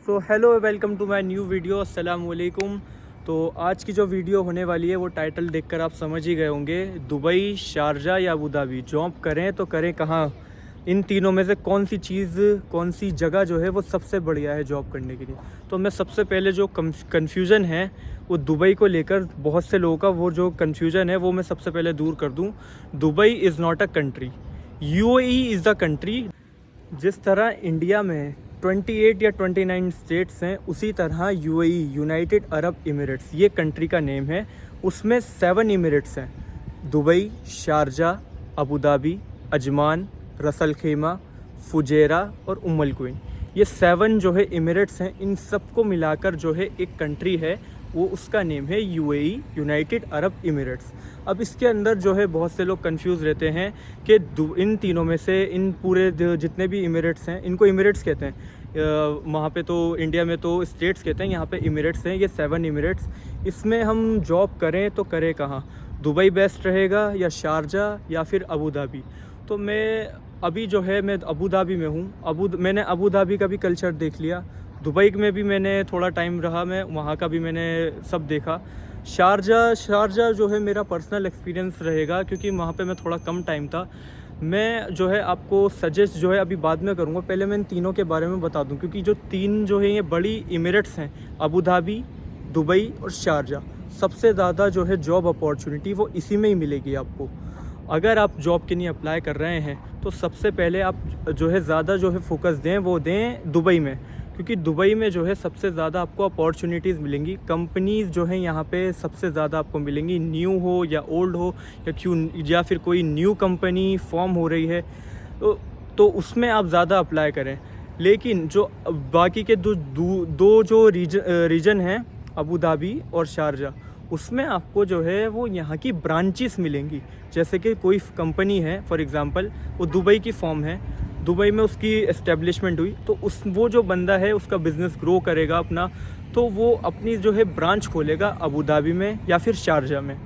So hello welcome to my new video. अस्सलाम वालेकुम। तो आज की जो वीडियो होने वाली है वो टाइटल देखकर आप समझ ही गए होंगे। दुबई, शारजा या अबू धाबी जॉब करें तो करें कहाँ। इन तीनों में से कौन सी चीज़, कौन सी जगह जो है वो सबसे बढ़िया है जॉब करने के लिए। तो मैं सबसे पहले जो कन्फ्यूज़न है वो दुबई को लेकर, बहुत से लोगों का वो जो कन्फ्यूज़न है वो मैं सबसे पहले दूर कर दूँ। Dubai is not a country, UAE is the country. जिस तरह इंडिया में 28 या 29 स्टेट्स हैं, उसी तरह यूएई, यूनाइटेड अरब इमिरेट्स, ये कंट्री का नेम है। उसमें 7 इमिरेट्स हैं: Dubai, Sharjah, Abu Dhabi, Ajman, Russell खेमा, फुजेरा और उम्मुल क्वीन। ये 7 जो है इमिरेट्स हैं, इन सबको मिलाकर जो है एक कंट्री है, वो उसका नेम है यूएई, यूनाइटेड अरब इमिरेट्स। अब इसके अंदर जो है बहुत से लोग कंफ्यूज रहते हैं कि इन तीनों में से, इन पूरे जितने भी इमिरेट्स हैं, इनको इमिरेट्स कहते हैं। वहाँ पे तो इंडिया में तो स्टेट्स कहते हैं, यहाँ पे इमिरेट्स हैं। ये 7 इमिरेट्स, इसमें हम जॉब करें तो करें कहाँ। दुबई बेस्ट रहेगा या शारजा या फिर अबू धाबी। तो मैं अभी जो है मैं अबू धाबी में हूँ। मैंने अबू धाबी का भी कल्चर देख लिया, दुबई में भी मैंने थोड़ा टाइम रहा, मैं वहाँ का भी मैंने सब देखा। शारजा जो है मेरा पर्सनल एक्सपीरियंस रहेगा, क्योंकि वहाँ पे मैं थोड़ा कम टाइम था। मैं जो है आपको सजेस्ट जो है अभी बाद में करूँगा, पहले मैं इन तीनों के बारे में बता दूँ, क्योंकि जो तीन जो है ये बड़ी इमिरेट्स हैं, अबू धाबी, दुबई और शारजा, सबसे ज़्यादा जो है जॉब अपॉर्चुनिटी वो इसी में ही मिलेगी आपको। अगर आप जॉब के लिए अप्लाई कर रहे हैं तो सबसे पहले आप जो है ज़्यादा जो है फोकस दें, वो दें दुबई में, क्योंकि दुबई में जो है सबसे ज़्यादा आपको अपॉर्चुनिटीज़ मिलेंगी। कंपनीज़ जो हैं यहाँ पे सबसे ज़्यादा आपको मिलेंगी, न्यू हो या ओल्ड हो या फिर कोई न्यू कंपनी फॉर्म हो रही है तो उसमें आप ज़्यादा अप्लाई करें। लेकिन जो बाकी के दो जो रीजन हैं, अबू धाबी और शारजा, उसमें आपको जो है वो यहाँ की ब्रांचेस मिलेंगी। जैसे कि कोई कंपनी है, फॉर एग्ज़ाम्पल वो दुबई की फॉर्म है, दुबई में उसकी एस्टेब्लिशमेंट हुई, तो वो जो बंदा है उसका बिज़नेस ग्रो करेगा अपना, तो वो अपनी जो है ब्रांच खोलेगा अबू धाबी में या फिर शारजा में।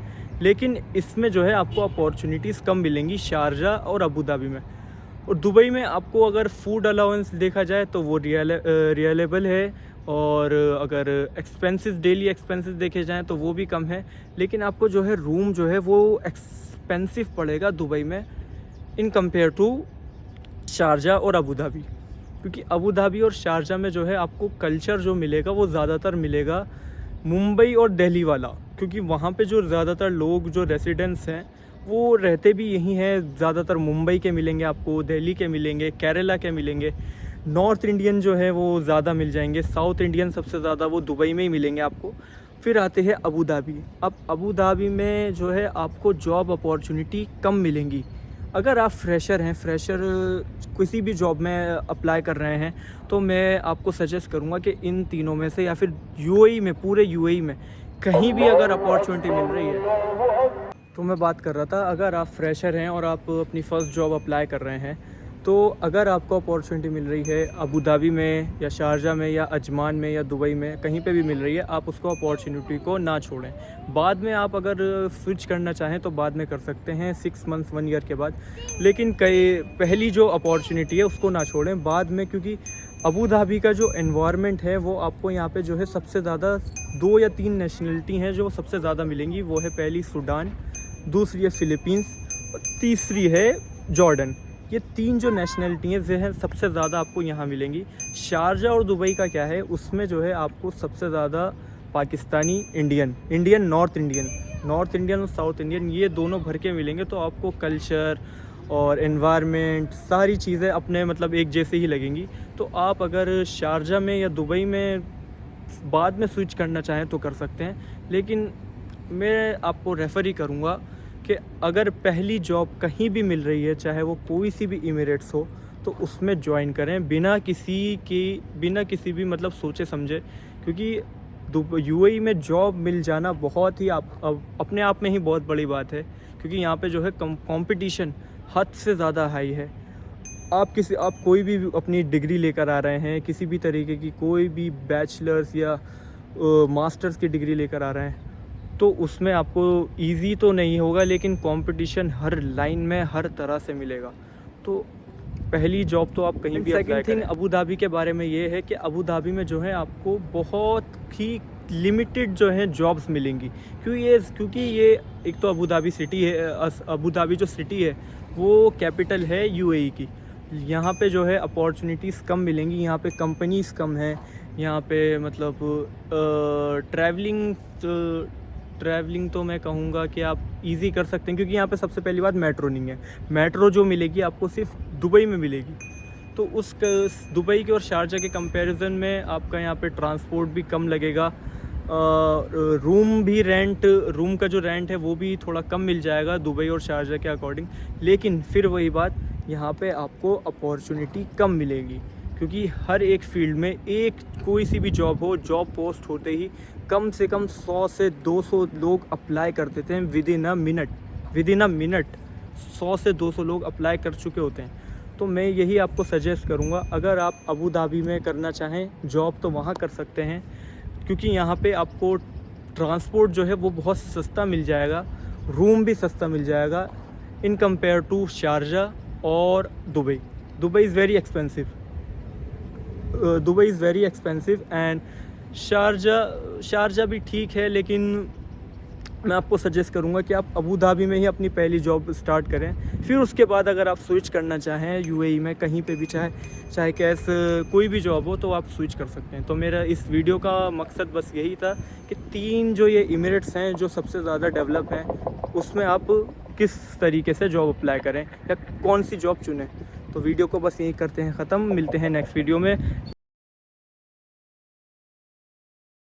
लेकिन इसमें जो है आपको अपॉर्चुनिटीज़ कम मिलेंगी शारजा और अबू धाबी में। और दुबई में आपको अगर फूड अलाउंस देखा जाए तो वो रियलेबल है, और अगर एक्सपेंसेस, डेली एक्सपेंसेस देखे जाएँ तो वो भी कम है। लेकिन आपको जो है रूम जो है वो एक्सपेंसिव पड़ेगा दुबई में इन कंपेयर टू शारजा और अबू धाबी, क्योंकि अबू धाबी और शारजा में जो है आपको कल्चर जो मिलेगा वो ज़्यादातर मिलेगा मुंबई और दिल्ली वाला, क्योंकि वहाँ पे जो ज़्यादातर लोग जो रेसिडेंट्स हैं वो रहते भी यहीं हैं। ज़्यादातर मुंबई के मिलेंगे आपको, दिल्ली के मिलेंगे, केरला के मिलेंगे। नॉर्थ इंडियन जो है वो ज़्यादा मिल जाएंगे, साउथ इंडियन सबसे ज़्यादा वो दुबई में ही मिलेंगे आपको। फिर आते हैं अबू धाबी। अब अबू धाबी में जो है आपको जॉब अपॉर्चुनिटी कम मिलेंगी। अगर आप फ्रेशर हैं, किसी भी जॉब में अप्लाई कर रहे हैं, तो मैं आपको सजेस्ट करूंगा कि इन तीनों में से या फिर यूएई में, पूरे यूएई में कहीं भी अगर अपॉर्चुनिटी मिल रही है, तो मैं बात कर रहा था, अगर आप फ्रेशर हैं और आप अपनी फ़र्स्ट जॉब अप्लाई कर रहे हैं, तो अगर आपको अपॉर्चुनिटी मिल रही है अबू धाबी में या शारजा में या अजमान में या दुबई में, कहीं पे भी मिल रही है, आप उसको अपॉर्चुनिटी को ना छोड़ें। बाद में आप अगर स्विच करना चाहें तो बाद में कर सकते हैं, 6 मंथ्स 1 ईयर के बाद। लेकिन पहली जो अपॉर्चुनिटी है उसको ना छोड़ें बाद में, क्योंकि अबू धाबी का जो एनवायरनमेंट है वो आपको यहाँ पे जो है सबसे ज़्यादा 2 या 3 नेशनलिटी हैं जो सबसे ज़्यादा मिलेंगी। वो है पहली सूडान, दूसरी है फ़िलीपींस और तीसरी है जॉर्डन। ये 3 जो नेशनलिटी हैं सबसे ज़्यादा आपको यहाँ मिलेंगी। शारजा और दुबई का क्या है, उसमें जो है आपको सबसे ज़्यादा पाकिस्तानी, नॉर्थ इंडियन और साउथ इंडियन, ये दोनों भर के मिलेंगे। तो आपको कल्चर और एनवायरनमेंट सारी चीज़ें अपने मतलब एक जैसे ही लगेंगी। तो आप अगर शारजा में या दुबई में बाद में स्विच करना चाहें तो कर सकते हैं, लेकिन मैं आपको रेफ़र ही करूँगा कि अगर पहली जॉब कहीं भी मिल रही है, चाहे वो कोई सी भी इमिरेट्स हो, तो उसमें ज्वाइन करें बिना किसी भी मतलब सोचे समझे, क्योंकि यूएई में जॉब मिल जाना बहुत ही अपने आप में ही बहुत बड़ी बात है, क्योंकि यहाँ पे जो है कंपटीशन हद से ज़्यादा हाई है। आप कोई भी अपनी डिग्री लेकर आ रहे हैं, किसी भी तरीके की कोई भी बैचलर्स या मास्टर्स की डिग्री लेकर आ रहे हैं, तो उसमें आपको इजी तो नहीं होगा, लेकिन कंपटीशन हर लाइन में हर तरह से मिलेगा। तो पहली जॉब तो आप कहीं भी अप्लाई करें। अबू धाबी के बारे में ये है कि अबू धाबी में जो है आपको बहुत ही लिमिटेड जो है जॉब्स मिलेंगी, क्योंकि ये एक तो अबू धाबी सिटी है, अबू धाबी जो सिटी है वो कैपिटल है यूएई की। यहाँ पे जो है अपॉर्चुनिटीज़ कम मिलेंगी, यहाँ पे कंपनीज़ कम हैं, यहाँ पे मतलब ट्रैवलिंग तो मैं कहूँगा कि आप इजी कर सकते हैं, क्योंकि यहाँ पे सबसे पहली बात मेट्रो नहीं है। मेट्रो जो मिलेगी आपको सिर्फ दुबई में मिलेगी, तो उस दुबई के और शारजा के कंपैरिजन में आपका यहाँ पे ट्रांसपोर्ट भी कम लगेगा, रूम का जो रेंट है वो भी थोड़ा कम मिल जाएगा दुबई और शारजा के अकॉर्डिंग। लेकिन फिर वही बात, यहाँ पे आपको अपॉर्चुनिटी कम मिलेगी, क्योंकि हर एक फील्ड में कोई सी भी जॉब हो, जॉब पोस्ट होते ही कम से कम 100 से 200 लोग अप्लाई कर देते हैं विद इन अ मिनट 100 से 200 लोग अप्लाई कर चुके होते हैं। तो मैं यही आपको सजेस्ट करूँगा, अगर आप अबू धाबी में करना चाहें जॉब तो वहाँ कर सकते हैं, क्योंकि यहाँ पे आपको ट्रांसपोर्ट जो है वो बहुत सस्ता मिल जाएगा, रूम भी सस्ता मिल जाएगा इन कंपेयर टू शारजा और Dubai. Dubai is very expensive and Sharjah भी ठीक है, लेकिन मैं आपको सजेस्ट करूंगा कि आप अबू धाबी में ही अपनी पहली जॉब स्टार्ट करें। फिर उसके बाद अगर आप स्विच करना चाहें यूएई में कहीं पे भी, चाहे कोई भी जॉब हो, तो आप स्विच कर सकते हैं। तो मेरा इस वीडियो का मकसद बस यही था कि 3 जो ये इमिरेट्स हैं जो सबसे ज़्यादा डेवलप हैं, उसमें आप किस तरीके से जॉब अप्लाई करें या कौन सी जॉब चुनें। तो वीडियो को बस यही करते हैं ख़त्म, मिलते हैं नेक्स्ट वीडियो में।